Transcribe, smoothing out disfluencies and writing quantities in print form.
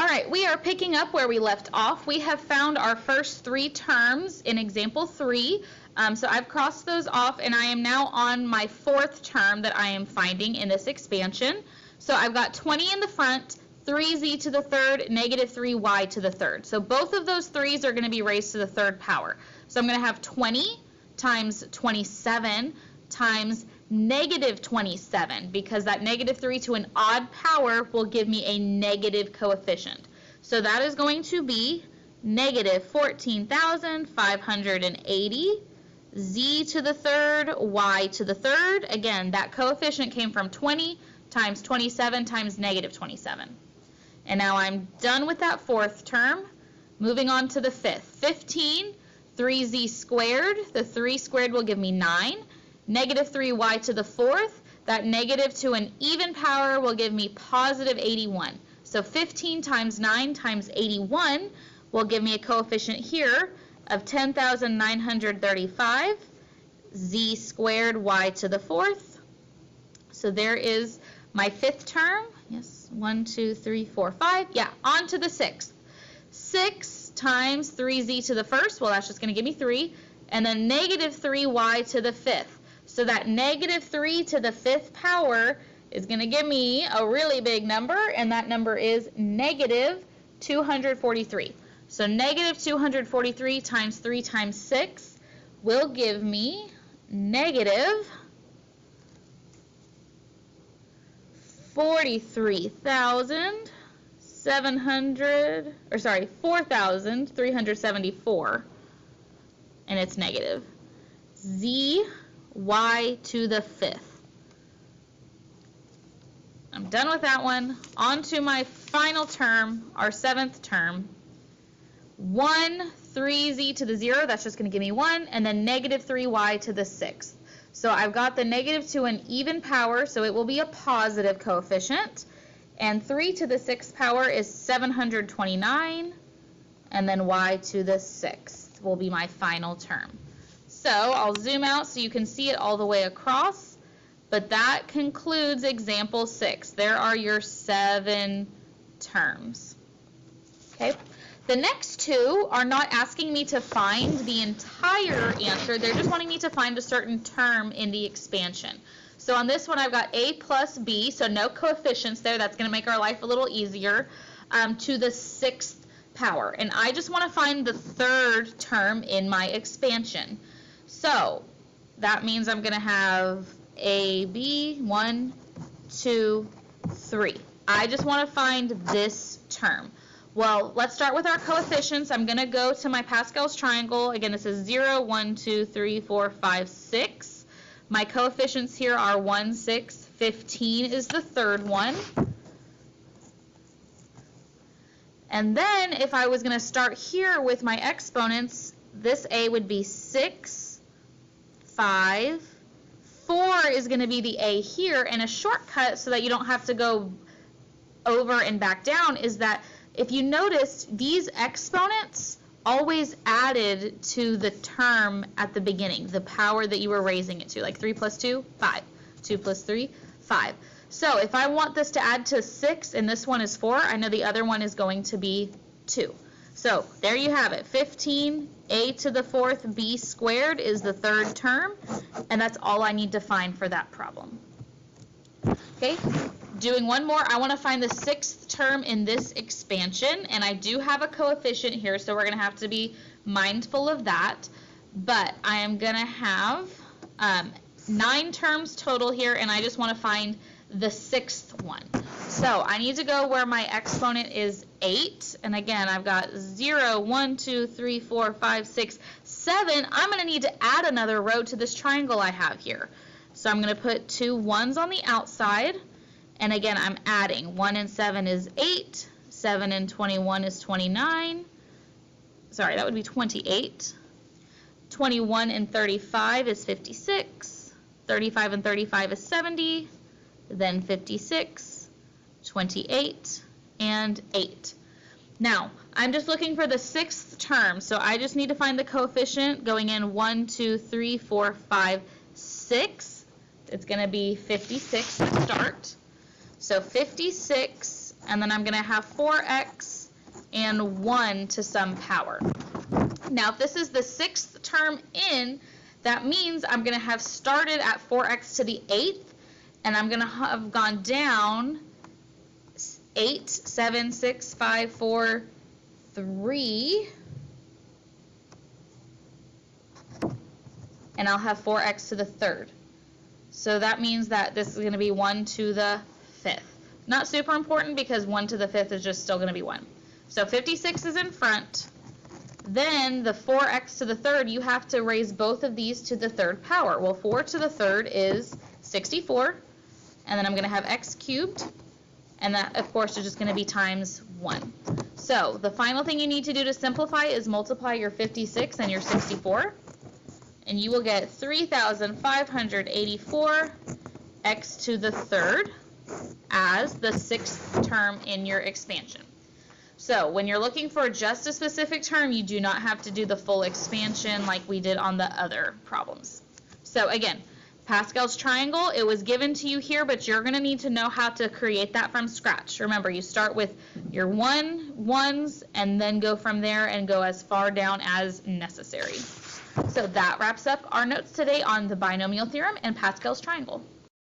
right, we are picking up where we left off. We have found our first 3 terms in example 3. So I've crossed those off, and I am now on my 4th term that I am finding in this expansion. So I've got 20 in the front, 3z to the third, negative 3y to the third. So both of those 3's are going to be raised to the 3rd power. So I'm going to have 20 times 27 times negative 27, because that negative 3 to an odd power will give me a negative coefficient. So that is going to be negative 14,580 z to the third, y to the third. Again, that coefficient came from 20 times 27 times negative 27. And now I'm done with that 4th term. Moving on to the 5th. 15, 3z squared. The 3 squared will give me 9. Negative 3y to the 4th. That negative to an even power will give me positive 81. So 15 times 9 times 81 will give me a coefficient here of 10,935 z squared y to the 4th. So there is my 5th term. Yes, 1, 2, 3, 4, 5. Yeah, on to the 6th. 6 times 3z to the 1st, well, that's just going to give me 3. And then negative 3y to the 5th. So that negative 3 to the 5th power is going to give me a really big number, and that number is negative 243. So negative 243 times 3 times 6 will give me negative 4,374, and it's negative. Z y to the 5th. I'm done with that one. On to my final term, our 7th term. 1, 3z to the 0, that's just going to give me 1, and then negative 3y to the 6th. So I've got the negative to an even power, so it will be a positive coefficient. And 3 to the 6th power is 729, and then y to the 6th will be my final term. So I'll zoom out so you can see it all the way across, but that concludes example 6. There are your 7 terms. Okay. The next 2 are not asking me to find the entire answer. They're just wanting me to find a certain term in the expansion. So on this one, I've got a plus b, so no coefficients there. That's going to make our life a little easier, to the 6th power. And I just want to find the 3rd term in my expansion. So that means I'm going to have a, b, 1, 2, 3. I just want to find this term. Well, let's start with our coefficients. I'm going to go to my Pascal's triangle. Again, this is 0, 1, 2, 3, 4, 5, 6. My coefficients here are 1, 6, 15 is the 3rd one. And then if I was going to start here with my exponents, this a would be 6, 5, 4 is going to be the a here, and a shortcut so that you don't have to go over and back down is that if you notice, these exponents always added to the term at the beginning, the power that you were raising it to, like 3 plus 2, 5, 2 plus 3, 5. So if I want this to add to 6 and this one is 4, I know the other one is going to be 2. So there you have it, 15, a to the 4th, b squared is the 3rd term, and that's all I need to find for that problem. Okay, doing one more, I want to find the 6th term in this expansion, and I do have a coefficient here, so we're going to have to be mindful of that, but I am going to have 9 terms total here, and I just want to find the 6th one. So I need to go where my exponent is 8, and again, I've got 0, 1, 2, 3, 4, 5, 6, 7. I'm going to need to add another row to this triangle I have here. So I'm going to put 2 1s on the outside, and again, I'm adding. 1 and 7 is 8, 7 and 21 is 29. Sorry, that would be 28. 21 and 35 is 56. 35 and 35 is 70. Then 56, 28, and 8. Now, I'm just looking for the 6th term, so I just need to find the coefficient going in 1, 2, 3, 4, 5, 6. It's going to be 56 to start. So 56 and then I'm going to have 4x and 1 to some power. Now, if this is the 6th term in, that means I'm going to have started at 4x to the 8th, and I'm going to have gone down 8, 7, 6, 5, 4, 3, and I'll have 4x to the 3rd. So that means that this is going to be 1 to the 5th. Not super important because 1 to the 5th is just still going to be 1. So 56 is in front. Then the 4x to the 3rd, you have to raise both of these to the 3rd power. Well, 4 to the 3rd is 64. And then I'm going to have x cubed. And that, of course, is just going to be times 1. So the final thing you need to do to simplify is multiply your 56 and your 64. And you will get 3,584 x to the 3rd as the 6th term in your expansion. So when you're looking for just a specific term, you do not have to do the full expansion like we did on the other problems. So again, Pascal's triangle, it was given to you here, but you're going to need to know how to create that from scratch. Remember, you start with your ones, and then go from there and go as far down as necessary. So that wraps up our notes today on the binomial theorem and Pascal's triangle.